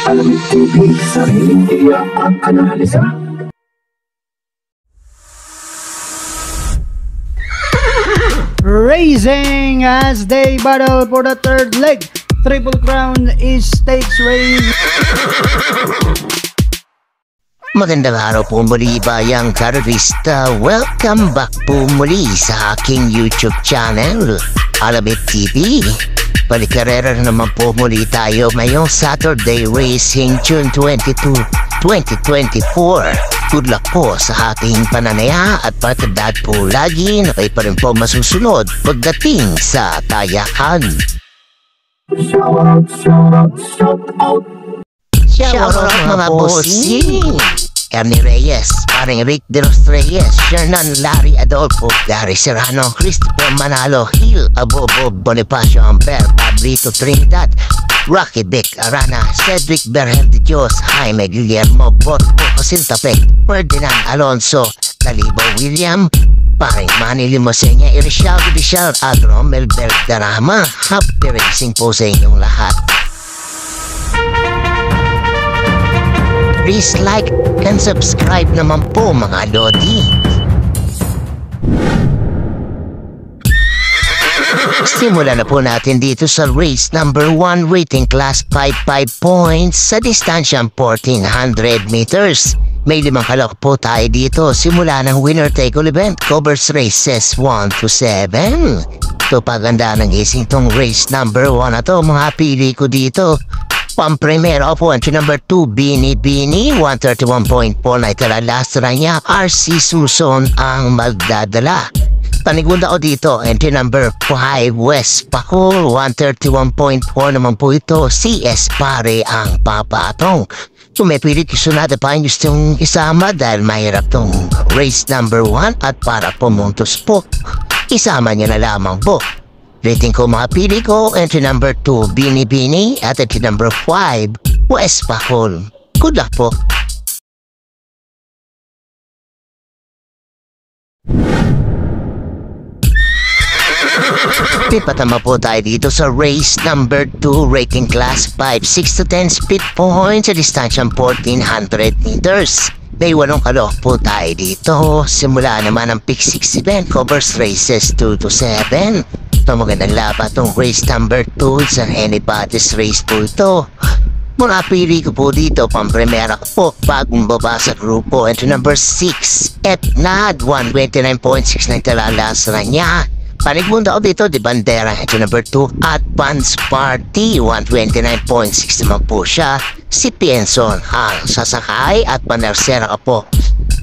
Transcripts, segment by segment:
Alamig TV, sariling tiyak at analisa. Racing as they battle for the third leg. Triple Crown is stakes race. Magandang araw po muli bayang karerista. Welcome back po muli sa aking YouTube channel, Alamig TV. Balikarera naman po muli tayo ngayong Saturday Racing June 22, 2024. Good luck po sa ating pananaya at patandaan po lagi na kayo pa rin po masusunod pagdating sa tayakan. Shout out mga bossing! Ernie Reyes, paring Rick De Los Reyes, Shernan Larry Adolfo, Larry Serrano, Christopher Manalo, Hill Abobo, Bonifacio Amper, Pablito Trinidad, Rocky Vic Arana, Cedric Berhel de Dios, Jaime Guillermo Borpo, Sintapec, Ferdinand Alonso, Talibo William, paring Manny Limosenia, Irishal Bishal, Agro Melbel Darama. Happy racing po sa inyong lahat. Please like and subscribe naman po mga lodi. Simulan na po natin dito sa race number 1, rating class 55 points sa distansyang 1400 meters. May 5 kalok po tayo dito. Simula ng winner take all event covers races 1 to 7. Ito paganda ng gising tong race number 1 na to. Mga pili ko dito. Pang-primero po, entry number 2, Bini Bini, 131.4 na itala last run niya. RC Suson ang magdadala. Panigunda ko dito, entry number 5, West Pacol, 131.4 naman po ito. CS Pare ang papatong. Kung may pilit isunada pa yung gustong isama dahil mahirap tong race number 1 at para pumuntos po, isama niya na lamang po. Rating ko mga pili ko, entry number 2, Bini Bini, at entry number 5, West Pacol. Good luck po. Pipatama po tayo dito sa race number 2, rating class 5, 6 to 10 speed points sa distansyang 1400 meters. May 8 kalok po tayo dito. Simula naman ang pick 6 event, covers races 2 to 7. Ito magandang laban itong race number 2 sa anybody's race po ito. Mga pili ko po dito, pang-primera ko po, bagong baba sa grupo. Entry number 6, Etnad, 129.6 na italalas na niya. Panigmunda ko dito, Di Bandera, entry number 2, Advance Party, 129.6 naman po siya. Si Pienson ang sasakay at panersera ka po.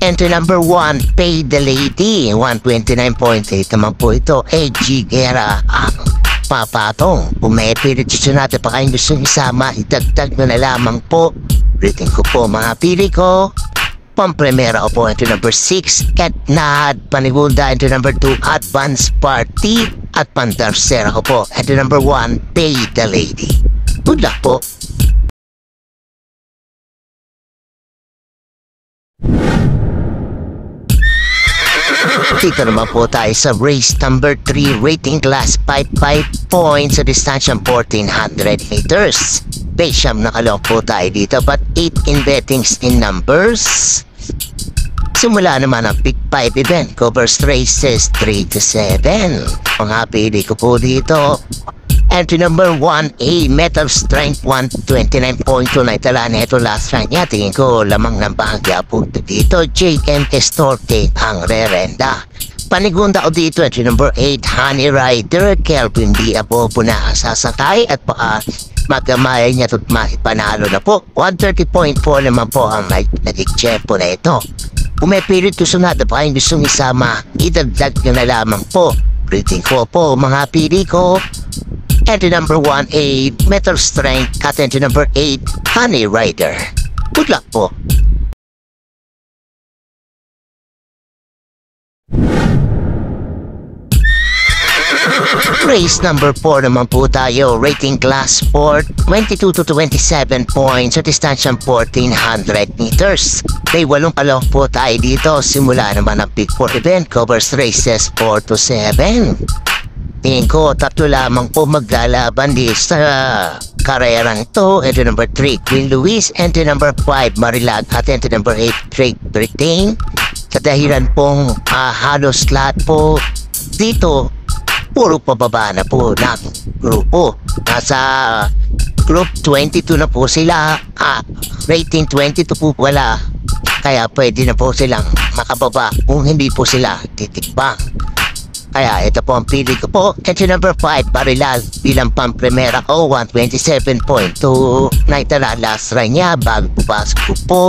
Entry number 1, Pay the Lady, 129.8 naman po ito. AG Guerra ang papatong. Kung may pilit natin pa kayong gusto isama, idagdag na lamang po. Rating ko po mga pili ko. Pang-primera ko po, entry number 6, Etnad, panigunda, entry number 2, Advance Party, at pantersera ko po, entry number 1, Pay the Lady. Good luck po. Dito naman po tayo sa race number 3, rating class 55 points sa distansyang 1400 meters. Baysham na kalong po tayo dito, but 8 in bettings in numbers. Simula naman ang pick 5 event, covers races 3 to 7. Mga pili ko po dito, entry number 1A, Metal Strength, 129.2 na itala na ito last run niya. Tingin ko lamang ng bahagya po dito. JM Estorte ang rerenda. Panigunda ko dito, entry number 8, Honey Rider, Kelvin D. Abobo na ang sasakay at baka magkamay niya at panalo na po. 130.4 naman po ang nagigtsempo na ito. Kung may pilit ko sunada pa yung gustong isama, idagdag nyo na lamang po. Rating ko po mga pili ko. Entry number 1A, Metal Strength, at entry number 8, Honey Rider. Good luck po. Race number 4 naman po tayo, rating class 4, 22 to 27 points sa distansyang 1400 meters. May 8 kalok po tayo dito. Simula naman ang pick 4 event, covers races 4 to 7. Tingin ko, tatlo lamang po maglalaban di sa karerang ito. Entry number 3, Queen Louise. Entry number 5, Marilag. At entry number 8, Great Britain. Sa dahilan pong halos lahat po dito, puro pababa na po ng grupo. Nasa group 22 na po sila. Rating 22 po wala. Kaya pwede na po silang makababa kung hindi po sila titikbang. Kaya ito po ang pili ko po. Entry number 5, Barilal. Bilang pang-primera ko, 127.2. Naitala last run niya bago pupasok ko po.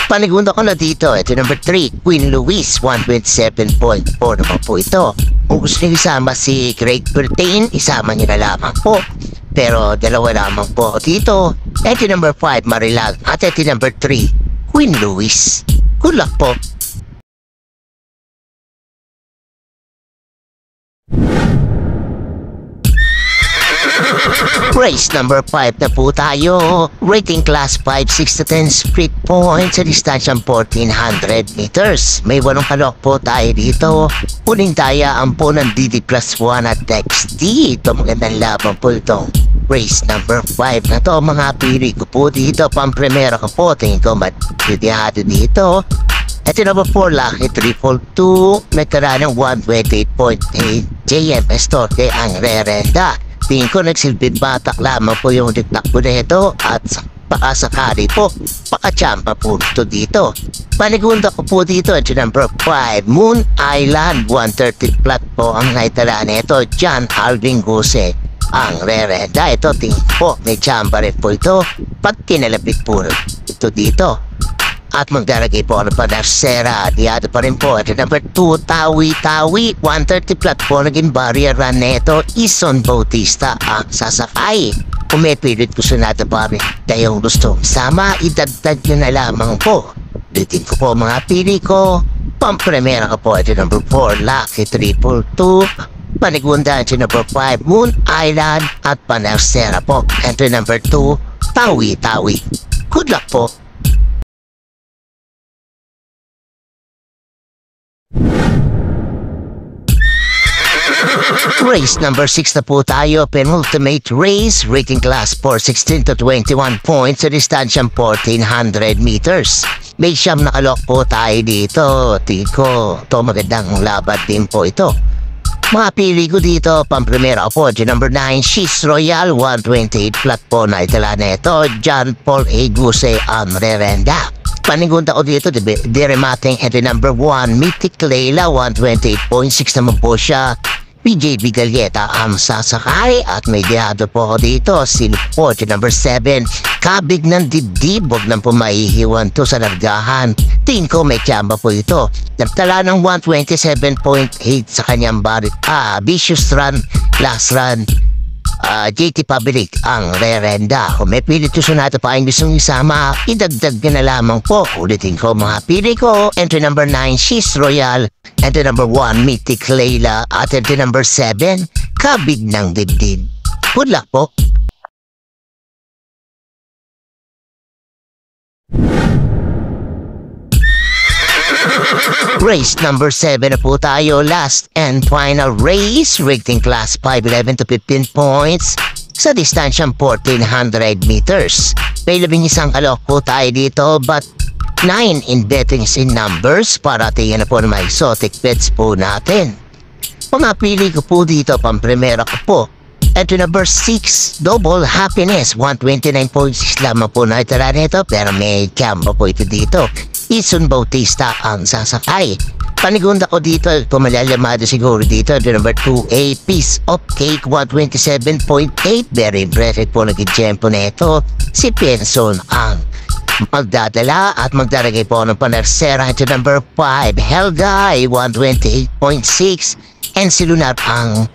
Panigunda ko na dito. Entry number 3, Queen Louise. 127.4 naman po ito. Kung gusto niyo isama si Great Britain, isama niyo na lamang po. Pero dalawa lamang po dito. Entry number 5, Marilag. At entry number 3, Queen Louise. Good luck po. Race number 5 na po tayo. Rating class 5, 6 to 10 split points sa distansyang 1400 meters. May 8 kalok po tayo dito. Huling tayaan po ng DD plus 1 at XD. Ito magandang laban po itong race number 5 na to. Mga pili ko po dito. Pang-primera ko po. Tingin ko matitihado dito. Ito number 4, Lucky 342. May tara ng 128.8. JM Estorte ang rerenda. Tingin ko nagsilbid batak lamang po yung diktak ko na ito at pakasakali po, pakachamba po ito dito. Panigunda ko po dito at number 5, Moon Island, 130 flat po ang naitala nito. John Alvin Guse ang rerenda. Ito tingin po, may chamba rin po ito pag kinalapit po ito dito. At magdaragay po ano pa na Sera. Diado pa rin po. At number 2, Tawi. 130 flat po naging barrier run neto. Ison Bautista ang sasakay. Kung may pilit gusto natin pa rin kayong gusto sama, idagdag nyo na lamang po. Litin ko po mga pili ko. Pang-primera ko po. At number 4, Lucky 342. Panigunda at number 5, Moon Island. At Panasera po. Entry number 2, Tawi. Good luck po. Race number 6 na po tayo. Penultimate race. Rating class for 16 to 21 points sa distansyang 1400 meters. May siyam na kalok po tayo dito. Tiko, ito magandang laban din po ito. Mga pili ko dito, pang-primera po, number 9, She's Royal, 128 flat po na itala na ito. John Paul A. Guse ang rerenda. Panigunda ko dito, Diremating entry number 1, Mythic Layla, 128.6 naman po siya. PJ Vigalieta ang sasakay at may diado po ako dito. Silip po, number 7, Kabig ng Dibdib, huwag nang po maihiwan to sa largahan. Tingin ko may tsamba po ito. Nagtala ng 127.8 sa kanyang barit. Vicious run, last run. JT Public ang rerenda. Kung may pilit gusto natin pa ang gustong isama, idagdag na lamang po. Ulitin ko mga pili ko. Entry number 9, She's Royal. Entry number 1, Mythic Layla. At entry number 7, Kabig ng Dibdib. Good luck po. Race number 7 na po tayo. Last and final race. Rating class 5, 11 to 15 points sa distansyang 1400 meters. May 11 kalok po tayo dito but 9 in bettings in numbers para tingnan na po ng mga exotic bets po natin. Mga pili ko po dito, pang-primera ko po. Entry number 6, Double Happiness, 129.6 lamang po na itala nito pero may kamba po ito dito. Ison Bautista ang sasakay. Panigunda ko dito, kumalalamado siguro dito. Entry number 2, A Piece of Cake, 127.8. Very impressive po naging tiyempo na ito. Si Penson ang magdadala at magdaragay po ng Panasera. Entry number 5, Helguy, 128.6. And si Lunar ang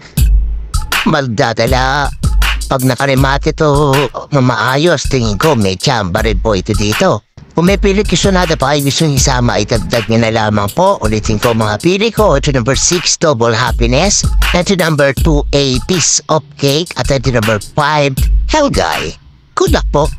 magdadala. Pag nakarimate ito maayos, tingin ko may tsamba rin po ito dito. Kung may pilit gusto natin pa ay gusto nyo isama, itagdag nyo na lamang po. Ulitin ko mga pili ko. Ito number 6, Double Happiness. Ito number 2, A Piece of Cake. At ito number 5, Helguy. Good luck po.